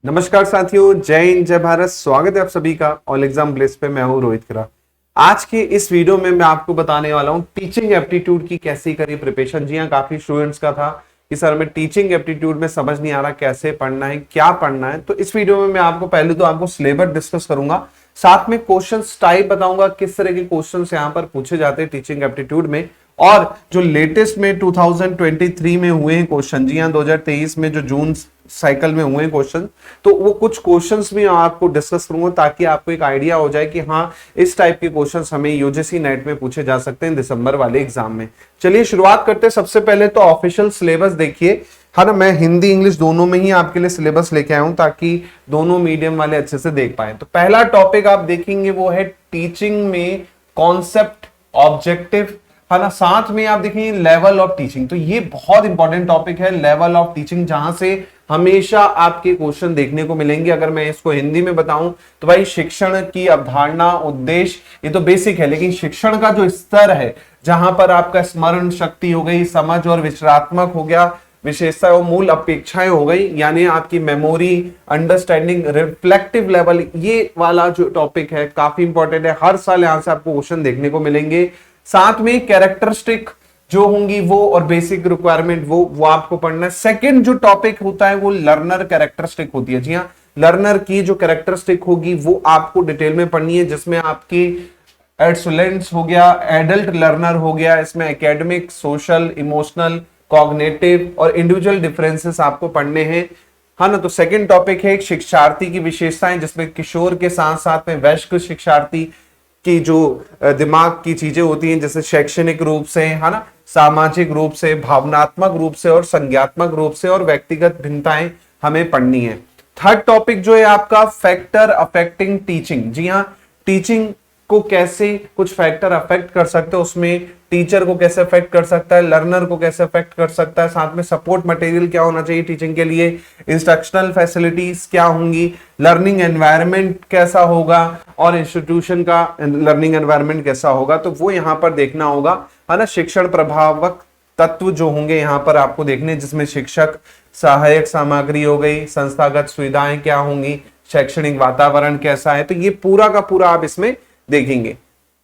नमस्कार साथियों, जय हिंद जय भारत। स्वागत है आप सभी का ऑल एग्जाम ब्लेस पे। मैं हूं रोहित खरा। आज के इस वीडियो में मैं आपको बताने वाला हूं टीचिंग एप्टीट्यूड की कैसे करी प्रिपरेशन। जी हां, काफी स्टूडेंट्स का था कि सर मैं टीचिंग एप्टीट्यूड में समझ नहीं आ रहा कैसे पढ़ना है, क्या पढ़ना है। तो इस वीडियो में मैं आपको पहले तो आपको सिलेबस डिस्कस करूंगा, साथ में क्वेश्चन टाइप बताऊंगा किस तरह के क्वेश्चन यहाँ पर पूछे जाते हैं टीचिंग एप्टीट्यूड में, और जो लेटेस्ट में 2023 में हुए हैं क्वेश्चन, जी हाँ 2023 में जो जून साइकिल में हुए हैं क्वेश्चन, तो वो कुछ क्वेश्चंस भी आपको डिस्कस करूंगा ताकि आपको एक आइडिया हो जाए कि हाँ इस टाइप के क्वेश्चंस हमें यूजीसी नेट में पूछे जा सकते हैं दिसंबर वाले एग्जाम में। चलिए शुरुआत करते हैं। सबसे पहले तो ऑफिशियल सिलेबस देखिए, है ना। मैं हिंदी इंग्लिश दोनों में ही आपके लिए सिलेबस लेके आया हूं ताकि दोनों मीडियम वाले अच्छे से देख पाए। तो पहला टॉपिक आप देखेंगे वो है टीचिंग में कॉन्सेप्ट, ऑब्जेक्टिव, है ना। साथ में आप देखेंगे लेवल ऑफ टीचिंग। तो ये बहुत इंपॉर्टेंट टॉपिक है, लेवल ऑफ टीचिंग, जहां से हमेशा आपके क्वेश्चन देखने को मिलेंगे। अगर मैं इसको हिंदी में बताऊं तो भाई शिक्षण की अवधारणा, उद्देश्य, ये तो बेसिक है, लेकिन शिक्षण का जो स्तर है जहां पर आपका स्मरण शक्ति हो गई, समझ और विचारात्मक हो गया, विशेषता और मूल अपेक्षाएं हो गई, यानी आपकी मेमोरी, अंडरस्टैंडिंग, रिफ्लेक्टिव लेवल, ये वाला जो टॉपिक है काफी इंपॉर्टेंट है। हर साल यहां से आपको क्वेश्चन देखने को मिलेंगे। साथ में कैरेक्टरिस्टिक जो होंगी वो और बेसिक रिक्वायरमेंट वो आपको पढ़ना है। सेकंड जो टॉपिक होता है वो लर्नर कैरेक्टरिस्टिक होती है। जी हाँ, लर्नर की जो कैरेक्टरिस्टिक होगी वो आपको डिटेल में पढ़नी है, जिसमें आपकी एडसोलेंस हो गया, एडल्ट लर्नर हो गया, इसमें एकेडमिक, सोशल, इमोशनल, कॉग्निटिव और इंडिविजुअल डिफरेंसेस आपको पढ़ने हैं, है ना। तो सेकंड टॉपिक है शिक्षार्थी की विशेषताएं, जिसमें किशोर के साथ साथ में वयस्क शिक्षार्थी की जो दिमाग की चीजें होती हैं, जैसे शैक्षणिक रूप से, है ना, सामाजिक रूप से, भावनात्मक रूप से और संज्ञात्मक रूप से, और व्यक्तिगत भिन्नताएं हमें पढ़नी है। थर्ड टॉपिक जो है आपका फैक्टर अफेक्टिंग टीचिंग। जी हाँ, टीचिंग को कैसे कुछ फैक्टर अफेक्ट कर सकते हैं, उसमें टीचर को कैसे अफेक्ट कर सकता है, लर्नर को कैसे अफेक्ट कर सकता है, साथ में सपोर्ट मटेरियल क्या होना चाहिए टीचिंग के लिए, इंस्ट्रक्शनल फैसिलिटीज क्या होंगी, लर्निंग एनवायरनमेंट कैसा होगा और इंस्टीट्यूशन का लर्निंग एनवायरनमेंट कैसा होगा, तो वो यहाँ पर देखना होगा, है ना। शिक्षण प्रभावक तत्व जो होंगे यहाँ पर आपको देखने, जिसमें शिक्षक, सहायक सामग्री हो गई, संस्थागत सुविधाएं क्या होंगी, शैक्षणिक वातावरण कैसा है, तो ये पूरा का पूरा आप इसमें देखेंगे।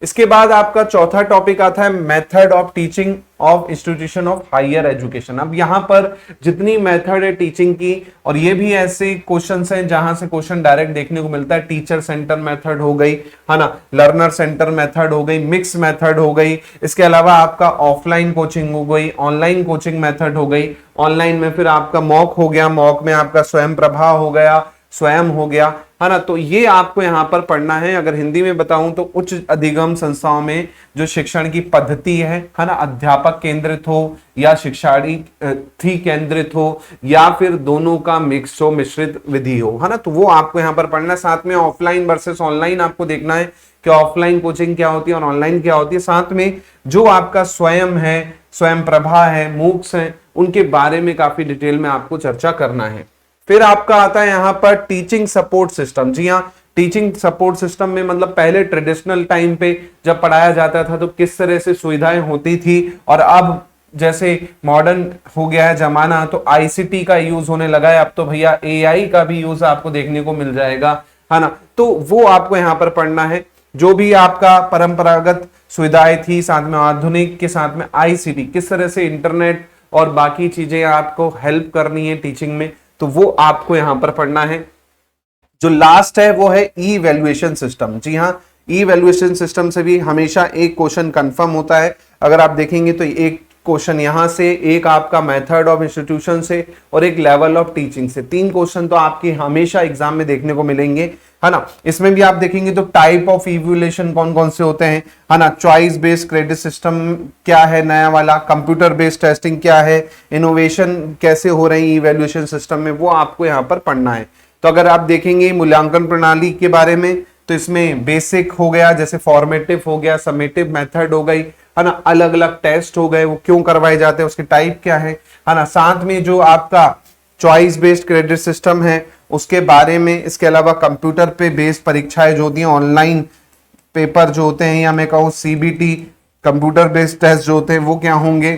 इसके बाद आपका चौथा टॉपिक आता है method of teaching of institution of higher education. अब यहां पर जितनी मेथड है टीचिंग की, और ये भी ऐसे क्वेश्चंस हैं जहां से क्वेश्चन डायरेक्ट देखने को मिलता है। टीचर सेंटर मेथड हो गई, है ना, लर्नर सेंटर मेथड हो गई, मिक्स मेथड हो गई, इसके अलावा आपका ऑफलाइन कोचिंग हो गई, ऑनलाइन कोचिंग मेथड हो गई, ऑनलाइन में फिर आपका मॉक हो गया, मॉक में आपका स्वयं प्रभा हो गया, स्वयं हो गया, है ना। तो ये आपको यहां पर पढ़ना है। अगर हिंदी में बताऊं तो उच्च अधिगम संस्थाओं में जो शिक्षण की पद्धति है ना, अध्यापक केंद्रित हो या शिक्षार्थी केंद्रित हो या फिर दोनों का मिक्स हो, मिश्रित विधि हो, है ना, तो वो आपको यहां पर पढ़ना है। साथ में ऑफलाइन वर्सेस ऑनलाइन आपको देखना है कि ऑफलाइन कोचिंग क्या होती है और ऑनलाइन क्या होती है। साथ में जो आपका स्वयं है, स्वयं प्रभा है, मूक्स है, उनके बारे में काफी डिटेल में आपको चर्चा करना है। फिर आपका आता है यहां पर टीचिंग सपोर्ट सिस्टम। जी हाँ, टीचिंग सपोर्ट सिस्टम में मतलब पहले ट्रेडिशनल टाइम पे जब पढ़ाया जाता था तो किस तरह से सुविधाएं होती थी, और अब जैसे मॉडर्न हो गया है जमाना तो आईसीटी का यूज होने लगा है। अब तो भैया एआई का भी यूज आपको देखने को मिल जाएगा, है ना। तो वो आपको यहां पर पढ़ना है। जो भी आपका परंपरागत सुविधाएं थी, साथ में आधुनिक के साथ में आईसीटी, किस तरह से इंटरनेट और बाकी चीजें आपको हेल्प करनी है टीचिंग में, तो वो आपको यहां पर पढ़ना है। जो लास्ट है वो है ई वैल्यूएशन सिस्टम। जी हाँ, ई वैल्यूएशन सिस्टम से भी हमेशा एक क्वेश्चन कंफर्म होता है। अगर आप देखेंगे तो एक क्वेश्चन यहां से, एक आपका मेथड ऑफ इंस्टीट्यूशन से और एक लेवल ऑफ टीचिंग से, 3 क्वेश्चन तो आपके हमेशा एग्जाम में देखने को मिलेंगे, है ना। इसमें भी आप देखेंगे तो टाइप ऑफ इवैल्यूएशन कौन कौन से होते हैं, है ना। चॉइस बेस्ड क्रेडिट सिस्टम क्या है नया वाला, कंप्यूटर बेस्ड टेस्टिंग क्या है, इनोवेशन कैसे हो रही है इवैल्यूएशन सिस्टम में, वो आपको यहाँ पर पढ़ना है। तो अगर आप देखेंगे मूल्यांकन प्रणाली के बारे में तो इसमें बेसिक हो गया, जैसे फॉर्मेटिव हो गया, समेटिव मेथड हो गई, है ना, अलग अलग टेस्ट हो गए, वो क्यों करवाए जाते हैं, उसके टाइप क्या है ना। साथ में जो आपका चॉइस बेस्ड क्रेडिट सिस्टम है उसके बारे में, इसके अलावा कंप्यूटर पे बेस्ड परीक्षाएं जो होती हैं, ऑनलाइन पेपर जो होते हैं, या मैं कहूँ सीबीटी कंप्यूटर बेस्ड टेस्ट जो होते हैं वो क्या होंगे।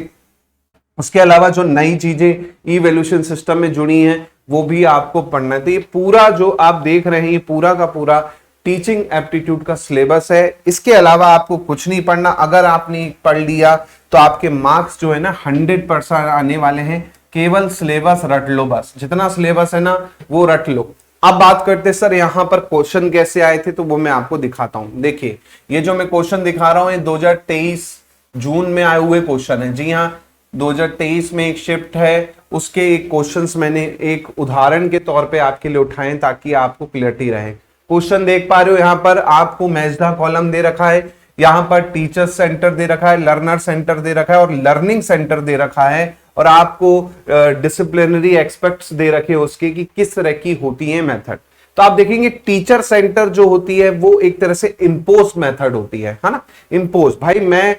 उसके अलावा जो नई चीजें ई वैल्यूएशन सिस्टम में जुड़ी हैं, वो भी आपको पढ़ना है। तो ये पूरा जो आप देख रहे हैं ये पूरा का पूरा टीचिंग एप्टीट्यूड का सिलेबस है। इसके अलावा आपको कुछ नहीं पढ़ना। अगर आपने पढ़ लिया तो आपके मार्क्स जो है ना 100% आने वाले हैं। केवल सिलेबस रट लो, बस जितना सिलेबस है ना वो रट लो। अब बात करते सर यहाँ पर क्वेश्चन कैसे आए थे, तो वो मैं आपको दिखाता हूं। देखिए ये जो मैं क्वेश्चन दिखा रहा हूं ये 2023 जून में आए हुए क्वेश्चन है। जी हाँ, 2023 में एक शिफ्ट है, उसके एक क्वेश्चंस मैंने एक उदाहरण के तौर पे आपके लिए उठाए ताकि आपको क्लियरिटी रहे। क्वेश्चन देख पा रहे हो यहाँ पर आपको मैचदा कॉलम दे रखा है, यहाँ पर टीचर सेंटर दे रखा है, लर्नर सेंटर दे रखा है और लर्निंग सेंटर दे रखा है, और आपको डिसिप्लिनरी एक्सपेक्ट्स दे रखे उसके कि किस तरह की होती है मेथड। तो आप देखेंगे टीचर सेंटर जो होती है वो एक तरह से इम्पोज मेथड होती है ना। इम्पोज, भाई मैं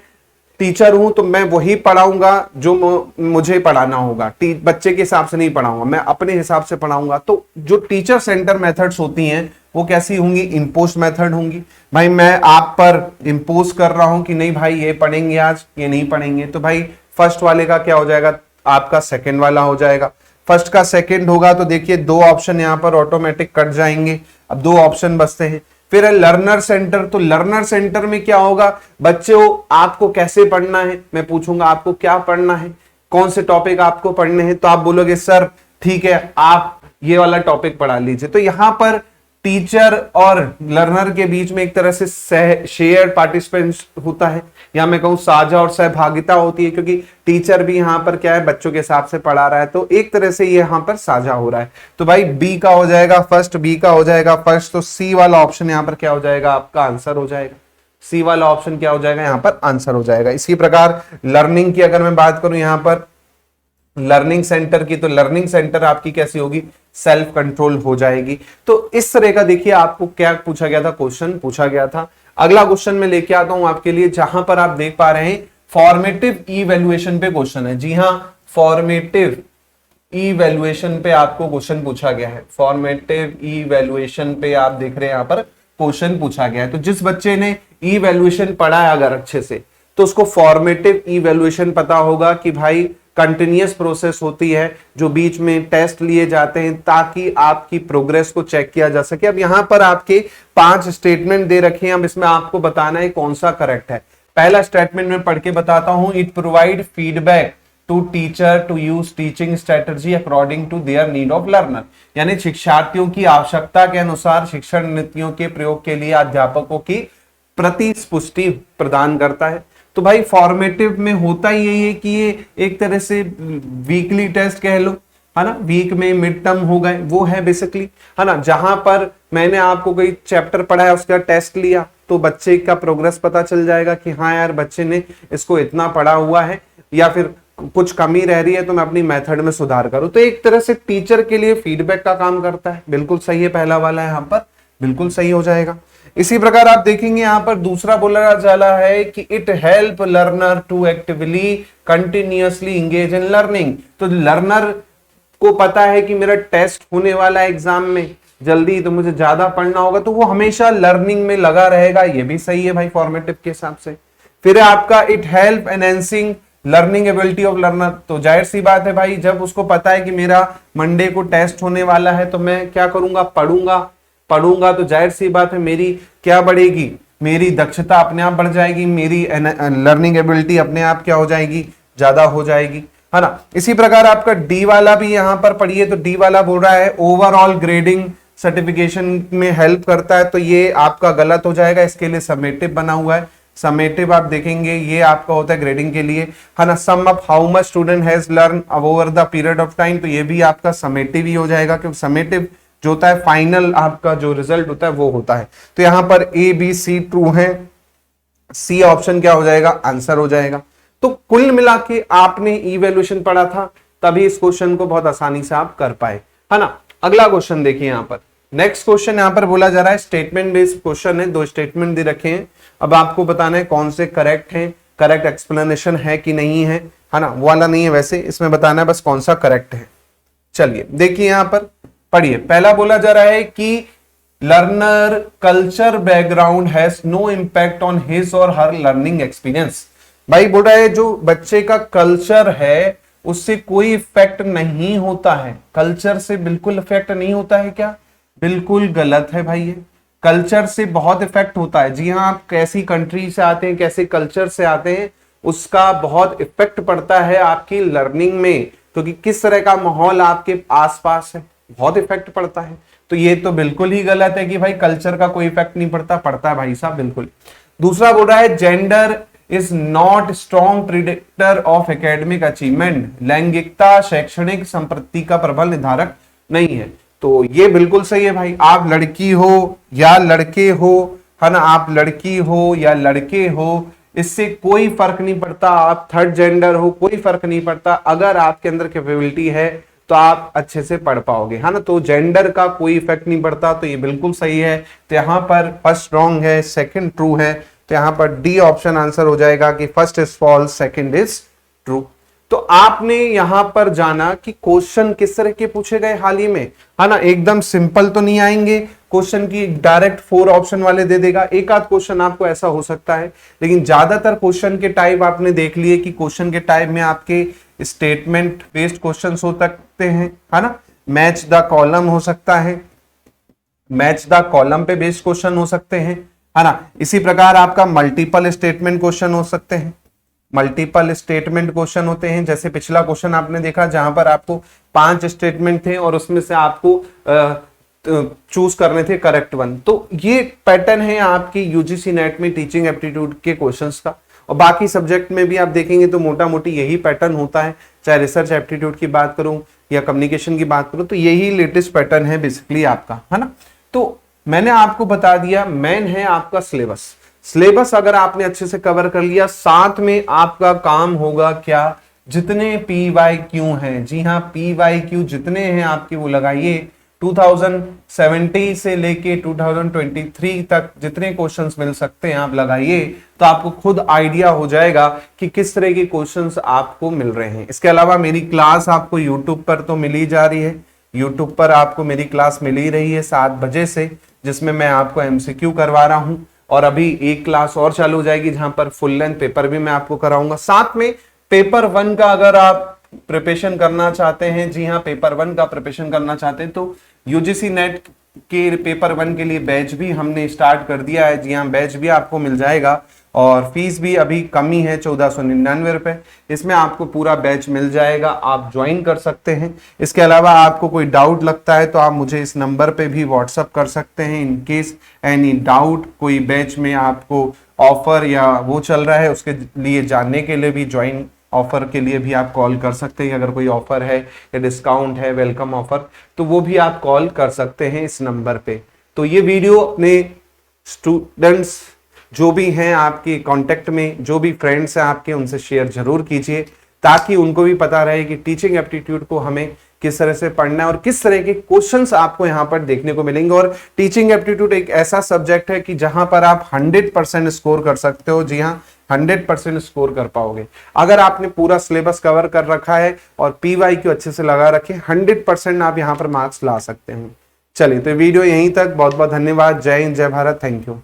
टीचर हूं तो मैं वही पढ़ाऊंगा जो मुझे पढ़ाना होगा, बच्चे के हिसाब से नहीं पढ़ाऊंगा, मैं अपने हिसाब से पढ़ाऊंगा। तो जो टीचर सेंटर मेथड्स होती हैं वो कैसी होंगी, इम्पोज मेथड होंगी। भाई मैं आप पर इम्पोज कर रहा हूं कि नहीं भाई ये पढ़ेंगे आज, ये नहीं पढ़ेंगे, तो भाई फर्स्ट वाले का क्या हो जाएगा, आपका सेकंड वाला हो जाएगा। फर्स्ट का सेकंड होगा तो देखिए दो ऑप्शन यहां पर ऑटोमेटिक कट जाएंगे, अब दो ऑप्शन बचते हैं। फिर है लर्नर सेंटर, तो लर्नर सेंटर में क्या होगा, बच्चों आपको कैसे पढ़ना है, मैं पूछूंगा आपको क्या पढ़ना है, कौन से टॉपिक आपको पढ़ने हैं, तो आप बोलोगे सर ठीक है आप ये वाला टॉपिक पढ़ा लीजिए। तो यहां पर टीचर और लर्नर के बीच में एक तरह से शेयर पार्टिसिपेंट होता है, या मैं कहूं साझा और सहभागिता होती है, क्योंकि टीचर भी यहां पर क्या है बच्चों के हिसाब से पढ़ा रहा है, तो एक तरह से ये यहां पर साझा हो रहा है। तो भाई बी का हो जाएगा फर्स्ट, बी का हो जाएगा फर्स्ट, तो सी वाला ऑप्शन यहां पर क्या हो जाएगा, आपका आंसर हो जाएगा। सी वाला ऑप्शन क्या हो जाएगा, यहां पर आंसर हो जाएगा। इसी प्रकार लर्निंग की अगर मैं बात करूं यहां पर लर्निंग सेंटर की, तो लर्निंग सेंटर आपकी कैसी होगी, सेल्फ कंट्रोल हो जाएगी। तो इस तरह का देखिए आपको क्या पूछा गया था, क्वेश्चन पूछा गया था। अगला क्वेश्चन मैं लेके आता हूं आपके लिए, जहां पर आप देख पा रहे हैं फॉर्मेटिव इवैल्यूएशन पे क्वेश्चन है। जी हां, फॉर्मेटिव इवैल्यूएशन पे आपको क्वेश्चन पूछा गया है। फॉर्मेटिव इवैल्यूएशन पे आप देख रहे हैं यहां पर क्वेश्चन पूछा गया है। तो जिस बच्चे ने इवैल्यूएशन पढ़ा है अगर अच्छे से, तो उसको फॉर्मेटिव इवैल्यूएशन पता होगा कि भाई कंटिन्यूअस प्रोसेस होती है जो बीच में टेस्ट लिए जाते हैं ताकि आपकी प्रोग्रेस को चेक किया जा सके। अब यहां पर आपके 5 स्टेटमेंट दे रखे हैं, अब इसमें आपको बताना है कौन सा करेक्ट है। पहला स्टेटमेंट में पढ़ के बताता हूं, it provide feedback to teacher to use teaching strategy according to their need of learner, यानी शिक्षार्थियों की आवश्यकता के अनुसार शिक्षण नीतियों के प्रयोग के लिए अध्यापकों की प्रतिपुष्टि प्रदान करता है। तो भाई फॉर्मेटिव में होता ही यही है कि ये एक तरह से वीकली टेस्ट कह लो, है ना, वीक में मिड टर्म हो गए, वो है बेसिकली, है ना। जहां पर मैंने आपको कोई चैप्टर पढ़ा है उसका टेस्ट लिया तो बच्चे का प्रोग्रेस पता चल जाएगा कि हाँ यार बच्चे ने इसको इतना पढ़ा हुआ है, या फिर कुछ कमी रह रही है तो मैं अपनी मेथड में सुधार करूं। तो एक तरह से टीचर के लिए फीडबैक का काम करता है। बिल्कुल सही है, पहला वाला यहाँ पर बिल्कुल सही हो जाएगा। इसी प्रकार आप देखेंगे यहां पर दूसरा बोला जा रहा है कि it help learner to actively continuously engage in learning. तो लर्नर को पता है कि मेरा टेस्ट होने वाला है एग्जाम में जल्दी, तो मुझे ज्यादा पढ़ना होगा, तो वो हमेशा लर्निंग में लगा रहेगा। ये भी सही है भाई फॉर्मेटिव के हिसाब से। फिर आपका it help enhancing learning ability of learner. तो जाहिर सी बात है भाई, जब उसको पता है कि मेरा मंडे को टेस्ट होने वाला है तो मैं क्या करूंगा, पढ़ूंगा, तो जाहिर सी बात है मेरी क्या बढ़ेगी, मेरी दक्षता अपने आप बढ़ जाएगी, मेरी लर्निंग एबिलिटी अपने आप क्या हो जाएगी, ज्यादा हो जाएगी, है ना। इसी प्रकार आपका डी वाला भी यहां पर पढ़िए, तो डी वाला बोल रहा है ओवरऑल ग्रेडिंग सर्टिफिकेशन में हेल्प करता है, तो ये आपका गलत हो जाएगा। इसके लिए समेटिव बना हुआ है। समेटिव आप देखेंगे ये आपका होता है ग्रेडिंग के लिए, है ना। Sum up how much student has learn over the period of time, तो ये भी आपका समेटिव ही हो जाएगा, क्योंकि समेटिव जो होता है फाइनल आपका जो रिजल्ट होता है वो होता है। तो यहां पर ए बी सी ट्रू है, सी ऑप्शन क्या हो जाएगा, आंसर हो जाएगा। तो कुल मिला के आपने इवैल्यूएशन पढ़ा था तभी इस क्वेश्चन को बहुत आसानी से आप कर पाए, है ना। अगला क्वेश्चन देखिए यहां पर, नेक्स्ट क्वेश्चन यहां पर बोला जा रहा है स्टेटमेंट बेस्ड क्वेश्चन है, 2 स्टेटमेंट दे रखे हैं। अब आपको बताना है कौन से करेक्ट हैं, करेक्ट एक्सप्लेनेशन है कि नहीं है ना, वो वाला नहीं है वैसे, इसमें बताना है बस कौन सा करेक्ट है। चलिए देखिए यहां पर पढ़िए, पहला बोला जा रहा है कि learner culture background has no impact on his और हर लर्निंग एक्सपीरियंस। भाई बोल रहा है जो बच्चे का कल्चर है उससे कोई इफेक्ट नहीं होता है। कल्चर से बिल्कुल इफेक्ट नहीं होता है क्या? बिल्कुल गलत है भाई। ये कल्चर से बहुत इफेक्ट होता है। जी हाँ, आप कैसी कंट्री से आते हैं, कैसे कल्चर से आते हैं, उसका बहुत इफेक्ट पड़ता है आपकी लर्निंग में, क्योंकि किस तरह का माहौल आपके आसपास है, बहुत इफेक्ट पड़ता है। तो ये तो बिल्कुल ही गलत है कि भाई कल्चर का कोई इफेक्ट नहीं पड़ता, पड़ता है भाई साहब, बिल्कुल। दूसरा बोल रहा है gender is not strong predictor of academic achievement. लैंगिकता शैक्षणिक संपत्ति का प्रबल निर्धारक नहीं है। तो ये बिल्कुल सही है भाई। आप लड़की हो या लड़के हो, है ना, आप लड़की हो या लड़के हो, इससे कोई फर्क नहीं पड़ता। आप थर्ड जेंडर हो, कोई फर्क नहीं पड़ता। अगर आपके अंदर कैपेबिलिटी है तो आप अच्छे से पढ़ पाओगे, है ना। तो जेंडर का कोई इफेक्ट नहीं पड़ता, तो ये बिल्कुल सही है। तो यहां पर फर्स्ट रॉन्ग है, सेकंड ट्रू है। तो यहां पर डी ऑप्शन आंसर हो जाएगा कि first is false, second is true. तो आपने यहां पर जाना कि क्वेश्चन किस तरह के पूछे गए हाल ही में, है ना। एकदम सिंपल तो नहीं आएंगे क्वेश्चन की, डायरेक्ट 4 ऑप्शन वाले दे देगा। एक आध क्वेश्चन आपको ऐसा हो सकता है, लेकिन ज्यादातर क्वेश्चन के टाइप आपने देख लिए कि क्वेश्चन के टाइप में आपके स्टेटमेंट बेस्ड क्वेश्चन हो सकते हैं, है ना। मैच द कॉलम हो सकता है, मैच द कॉलम पे बेस्ड क्वेश्चन हो सकते हैं, है ना। इसी प्रकार आपका मल्टीपल स्टेटमेंट क्वेश्चन हो सकते हैं, मल्टीपल स्टेटमेंट क्वेश्चन होते हैं। जैसे पिछला क्वेश्चन आपने देखा जहां पर आपको 5 स्टेटमेंट थे और उसमें से आपको चूज करने थे करेक्ट वन। तो ये पैटर्न है आपकी यूजीसी नेट में टीचिंग एप्टीट्यूड के क्वेश्चंस का। और बाकी सब्जेक्ट में भी आप देखेंगे तो मोटा मोटी यही पैटर्न होता है, चाहे रिसर्च एप्टीट्यूड की बात करूं या कम्युनिकेशन की बात करूं, तो यही लेटेस्ट पैटर्न है बेसिकली आपका, है ना। तो मैंने आपको बता दिया, मेन है आपका सिलेबस। सिलेबस अगर आपने अच्छे से कवर कर लिया, साथ में आपका काम होगा क्या, जितने PYQ हैं, जी हाँ PYQ जितने हैं आपके वो लगाइए। 2070 से लेके 2023 तक जितने क्वेश्चंस मिल सकते हैं आप लगाइए, तो आपको खुद आइडिया हो जाएगा कि किस तरह के क्वेश्चंस आपको मिल रहे हैं। इसके अलावा मेरी क्लास आपको यूट्यूब पर तो मिल ही जा रही है, यूट्यूब पर आपको मेरी क्लास मिल ही रही है 7 बजे से, जिसमें मैं आपको MCQ करवा रहा हूं। और अभी एक क्लास और चालू हो जाएगी जहां पर फुल लेंथ पेपर भी मैं आपको कराऊंगा। साथ में पेपर 1 का अगर आप प्रिपरेशन करना चाहते हैं, जी हाँ पेपर 1 का प्रिपरेशन करना चाहते हैं, तो यूजीसी नेट के पेपर 1 के लिए बैच भी हमने स्टार्ट कर दिया है। जी हाँ, बैच भी आपको मिल जाएगा और फीस भी अभी कम ही है, 1499 रुपए। इसमें आपको पूरा बैच मिल जाएगा, आप ज्वाइन कर सकते हैं। इसके अलावा आपको कोई डाउट लगता है तो आप मुझे इस नंबर पे भी व्हाट्सअप कर सकते हैं। इन केस एनी डाउट, कोई बैच में आपको ऑफर या वो चल रहा है उसके लिए जानने के लिए भी, ज्वाइन ऑफर के लिए भी आप कॉल कर सकते हैं। अगर कोई ऑफर है या डिस्काउंट है, वेलकम ऑफर, तो वो भी आप कॉल कर सकते हैं इस नंबर पे। तो ये वीडियो अपने स्टूडेंट्स जो भी हैं आपके कांटेक्ट में, जो भी फ्रेंड्स हैं आपके, उनसे शेयर जरूर कीजिए, ताकि उनको भी पता रहे कि टीचिंग एप्टीट्यूड को हमें किस तरह से पढ़ना है और किस तरह के क्वेश्चंस आपको यहाँ पर देखने को मिलेंगे। और टीचिंग एप्टीट्यूड एक ऐसा सब्जेक्ट है कि जहां पर आप 100% स्कोर कर सकते हो। जी हाँ, 100% स्कोर कर पाओगे अगर आपने पूरा सिलेबस कवर कर रखा है और PYQ अच्छे से लगा रखे। 100% आप यहाँ पर मार्क्स ला सकते हैं। चलिए, तो वीडियो यहीं तक। बहुत बहुत धन्यवाद। जय हिंद, जय भारत, थैंक यू।